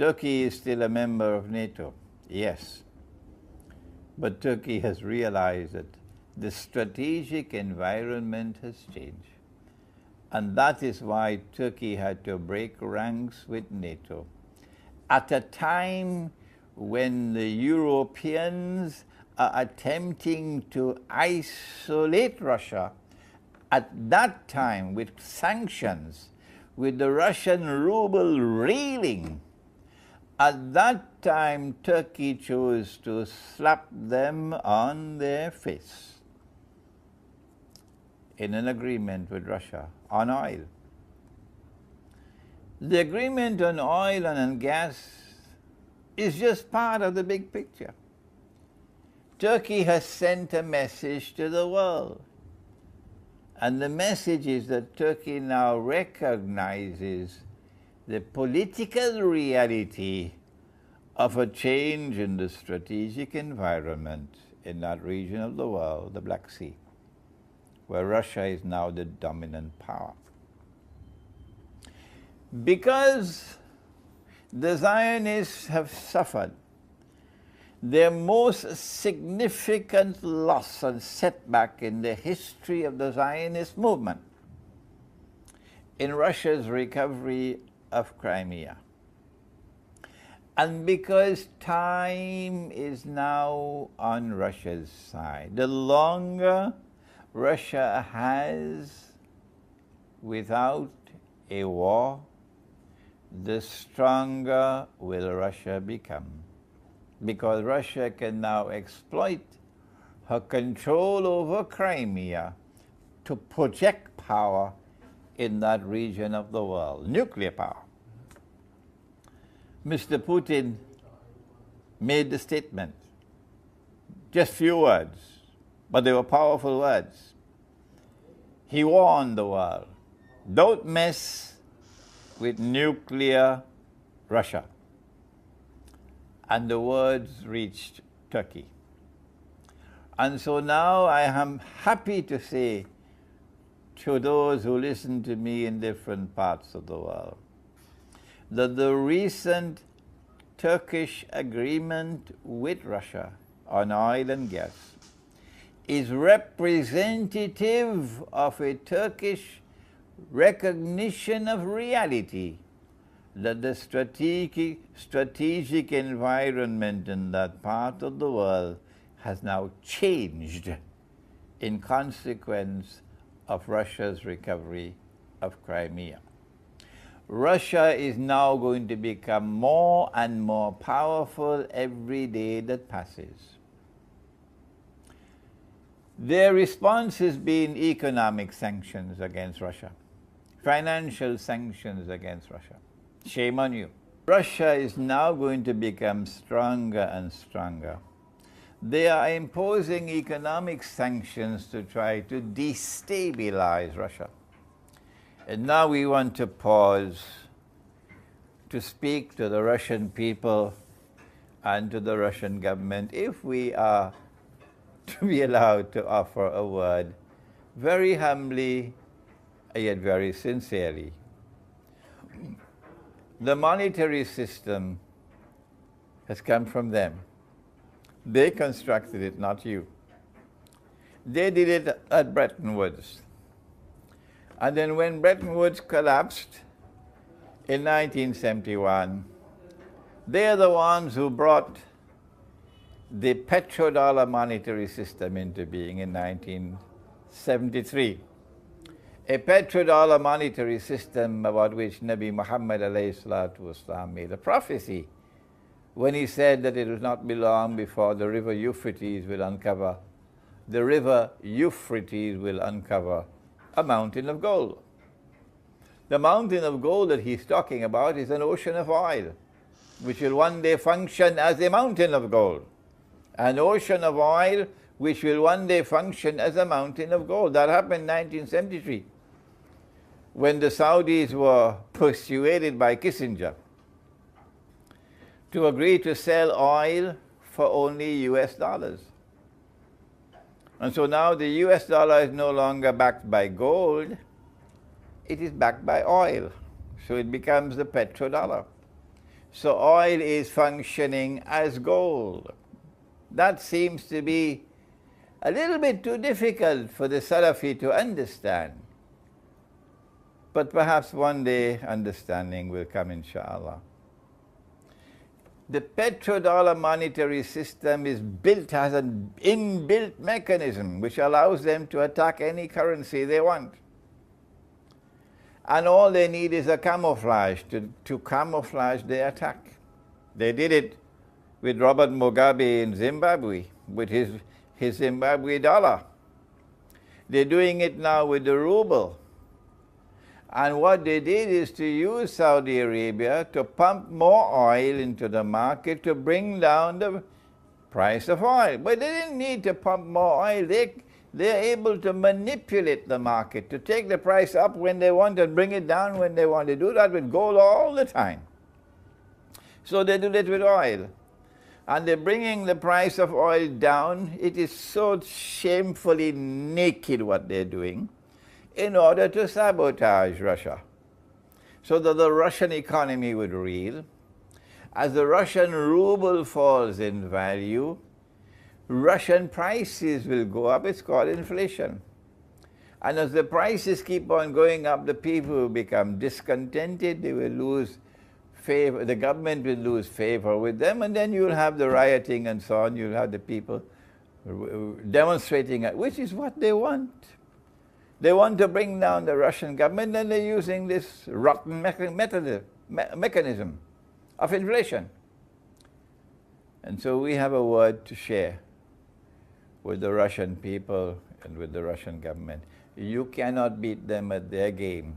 Turkey is still a member of NATO, yes. But Turkey has realized that the strategic environment has changed. And that is why Turkey had to break ranks with NATO. At a time when the Europeans are attempting to isolate Russia, at that time with sanctions, with the Russian ruble reeling, at that time Turkey chose to slap them on their face in an agreement with Russia on oil. The agreement on oil and on gas is just part of the big picture. Turkey has sent a message to the world. And the message is that Turkey now recognizes the political reality of a change in the strategic environment in that region of the world, the Black Sea, where Russia is now the dominant power. Because the Zionists have suffered their most significant loss and setback in the history of the Zionist movement in Russia's recovery of Crimea. And because time is now on Russia's side, the longer Russia has without a war, the stronger will Russia become. Because Russia can now exploit her control over Crimea to project power in that region of the world, nuclear power. Mr. Putin made the statement, just few words, but they were powerful words. He warned the world, don't mess with nuclear Russia. And the words reached Turkey. And so now I am happy to say to those who listen to me in different parts of the world that the recent Turkish agreement with Russia on oil and gas is representative of a Turkish recognition of reality that the strategic environment in that part of the world has now changed in consequence of Russia's recovery of Crimea. Russia is now going to become more and more powerful every day that passes. Their response has been economic sanctions against Russia, financial sanctions against Russia. Shame on you. Russia is now going to become stronger and stronger. They are imposing economic sanctions to try to destabilize Russia. And now we want to pause to speak to the Russian people and to the Russian government, if we are to be allowed to offer a word very humbly yet very sincerely. The monetary system has come from them. They constructed it, not you. They did it at Bretton Woods. And then when Bretton Woods collapsed in 1971, they are the ones who brought the petrodollar monetary system into being in 1973. A petrodollar monetary system about which Nabi Muhammad ﷺ made a prophecy when he said that it would not be long before the river Euphrates will uncover a mountain of gold. The mountain of gold that he's talking about is an ocean of oil, which will one day function as a mountain of gold. An ocean of oil which will one day function as a mountain of gold. That happened in 1973, when the Saudis were persuaded by Kissinger to agree to sell oil for only US dollars. And so now the US dollar is no longer backed by gold, it is backed by oil. So it becomes the petrodollar. So oil is functioning as gold. That seems to be a little bit too difficult for the Salafi to understand. But perhaps one day understanding will come, inshaAllah. The petrodollar monetary system is built, has an inbuilt mechanism which allows them to attack any currency they want. And all they need is a camouflage to camouflage their attack. They did it with Robert Mugabe in Zimbabwe, with his Zimbabwe dollar. They're doing it now with the ruble. And what they did is to use Saudi Arabia to pump more oil into the market to bring down the price of oil. But they didn't need to pump more oil. They're able to manipulate the market, to take the price up when they want and bring it down when they want. To do that with gold all the time. So they do that with oil. And they're bringing the price of oil down. It is so shamefully naked what they're doing, in order to sabotage Russia, so that the Russian economy would reel. As the Russian ruble falls in value, Russian prices will go up. It's called inflation. And as the prices keep on going up, the people will become discontented, they will lose favor, the government will lose favor with them, and then you'll have the rioting and so on, you'll have the people demonstrating, which is what they want. They want to bring down the Russian government, and they're using this rotten mechanism of inflation. And so we have a word to share with the Russian people and with the Russian government. You cannot beat them at their game.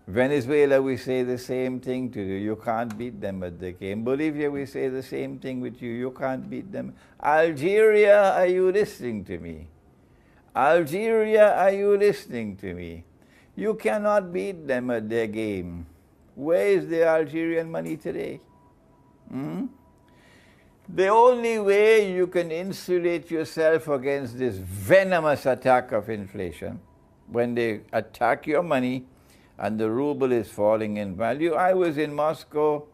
Venezuela, we say the same thing to you. You can't beat them at the game. Bolivia, we say the same thing with you. You can't beat them. Algeria, are you listening to me? Algeria, are you listening to me? You cannot beat them at their game. Where is the Algerian money today? The only way you can insulate yourself against this venomous attack of inflation, when they attack your money and the ruble is falling in value. I was in Moscow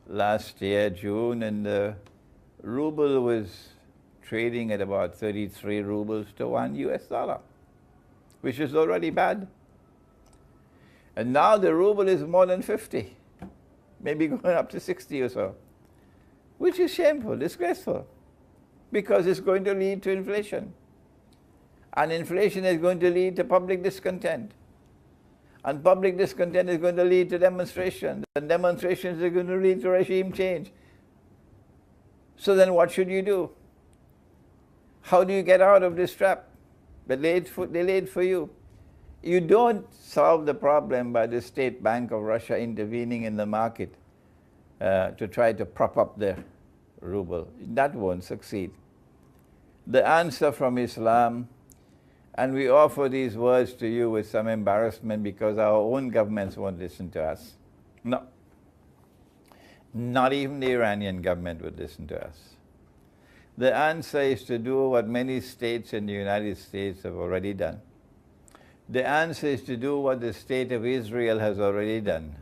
last year, June, and the ruble was trading at about 33 rubles to $1 US, which is already bad. And now the ruble is more than 50, maybe going up to 60 or so, which is shameful, disgraceful, because it's going to lead to inflation. And inflation is going to lead to public discontent. And public discontent is going to lead to demonstrations. And demonstrations are going to lead to regime change. So then what should you do? How do you get out of this trap? They laid for you. You don't solve the problem by the State Bank of Russia intervening in the market to try to prop up the ruble. That won't succeed. The answer from Islam, and we offer these words to you with some embarrassment because our own governments won't listen to us. No. Not even the Iranian government would listen to us. The answer is to do what many states in the United States have already done. The answer is to do what the state of Israel has already done.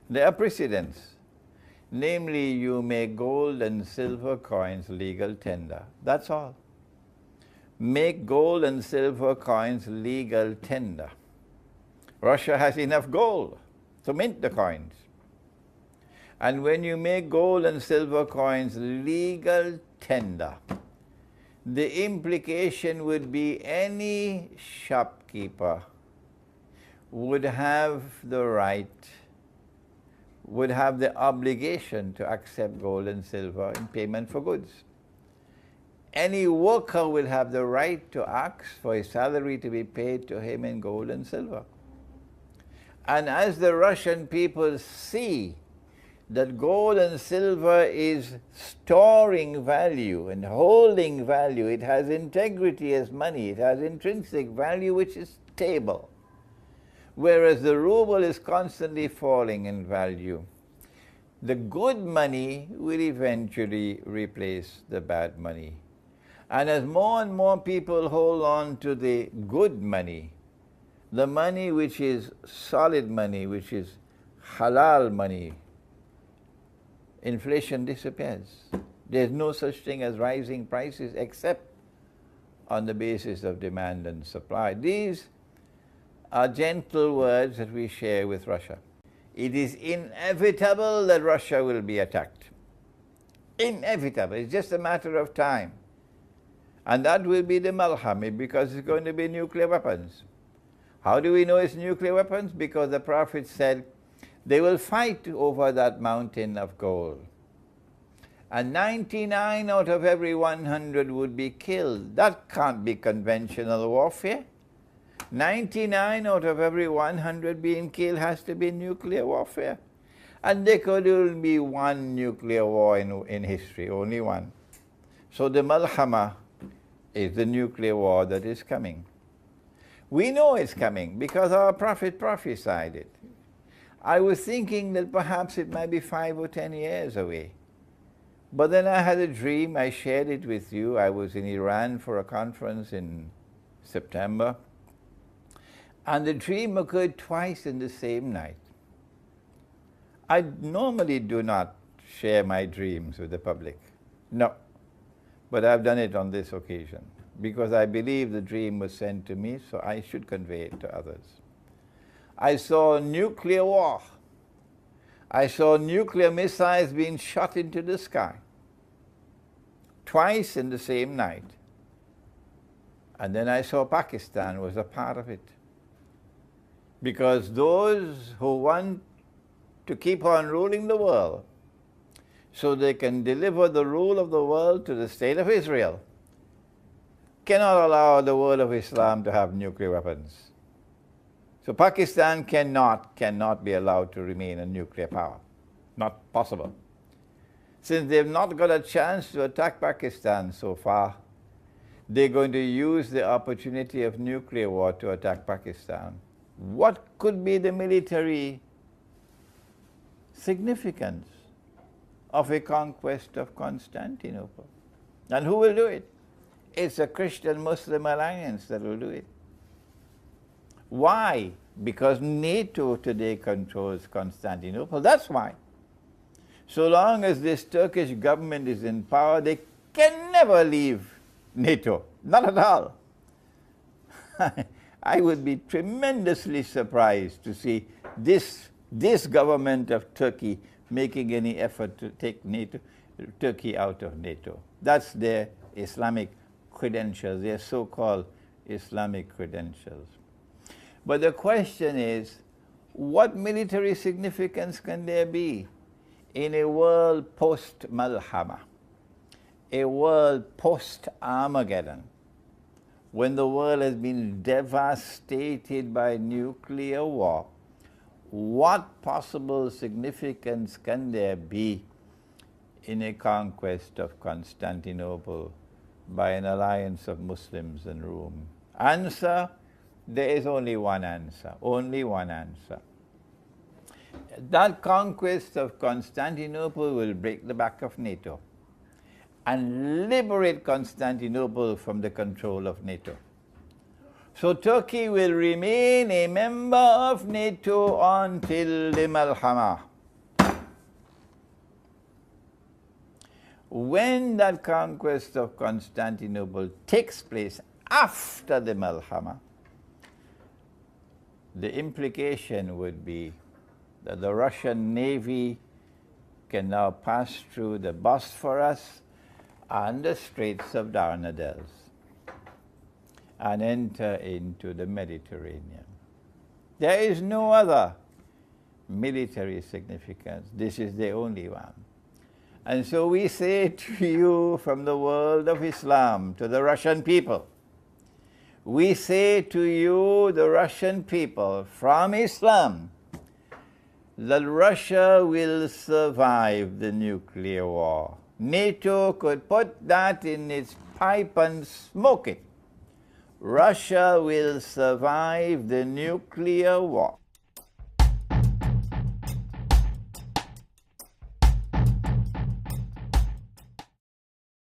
There are precedents. Namely, you make gold and silver coins legal tender. That's all. Make gold and silver coins legal tender. Russia has enough gold to mint the coins. And when you make gold and silver coins legal tender, the implication would be any shopkeeper would have the right, would have the obligation to accept gold and silver in payment for goods. Any worker will have the right to ask for his salary to be paid to him in gold and silver. And as the Russian people see that gold and silver is storing value and holding value, it has integrity as money, it has intrinsic value which is stable, whereas the ruble is constantly falling in value. The good money will eventually replace the bad money. And as more and more people hold on to the good money, the money which is solid money, which is halal money, inflation disappears. There's no such thing as rising prices except on the basis of demand and supply. These are gentle words that we share with Russia. It is inevitable that Russia will be attacked. Inevitable. It's just a matter of time. And that will be the malhama, because it's going to be nuclear weapons. How do we know it's nuclear weapons? Because the Prophet said they will fight over that mountain of gold. And 99 out of every 100 would be killed. That can't be conventional warfare. 99 out of every 100 being killed has to be nuclear warfare. And there could only be one nuclear war in history, only one. So the malhama is the nuclear war that is coming. We know it's coming because our Prophet prophesied it. I was thinking that perhaps it might be 5 or 10 years away. But then I had a dream, I shared it with you. I was in Iran for a conference in September. And the dream occurred twice in the same night. I normally do not share my dreams with the public. No. But I've done it on this occasion because I believe the dream was sent to me, so I should convey it to others. I saw nuclear war. I saw nuclear missiles being shot into the sky. Twice in the same night. And then I saw Pakistan was a part of it. Because those who want to keep on ruling the world so they can deliver the rule of the world to the state of Israel cannot allow the world of Islam to have nuclear weapons. So Pakistan cannot be allowed to remain a nuclear power. Not possible. Since they've not got a chance to attack Pakistan so far, they're going to use the opportunity of nuclear war to attack Pakistan. What could be the military significance of a conquest of Constantinople? And who will do it? It's a Christian-Muslim alliance that will do it. Why? Because NATO today controls Constantinople. That's why. So long as this Turkish government is in power, they can never leave NATO. Not at all. I would be tremendously surprised to see this government of Turkey making any effort to take Turkey out of NATO. That's their Islamic credentials, their so-called Islamic credentials. But the question is, what military significance can there be in a world post-Malhama, a world post-Armageddon, when the world has been devastated by nuclear war? What possible significance can there be in a conquest of Constantinople by an alliance of Muslims and Rome? Answer: there is only one answer, only one answer. That conquest of Constantinople will break the back of NATO and liberate Constantinople from the control of NATO. So Turkey will remain a member of NATO until the Malhama. When that conquest of Constantinople takes place after the Malhama, the implication would be that the Russian Navy can now pass through the Bosphorus and the Straits of Dardanelles and enter into the Mediterranean. There is no other military significance. This is the only one. And so we say to you from the world of Islam, to the Russian people, we say to you, the Russian people, from Islam, that Russia will survive the nuclear war. NATO could put that in its pipe and smoke it. Russia will survive the nuclear war.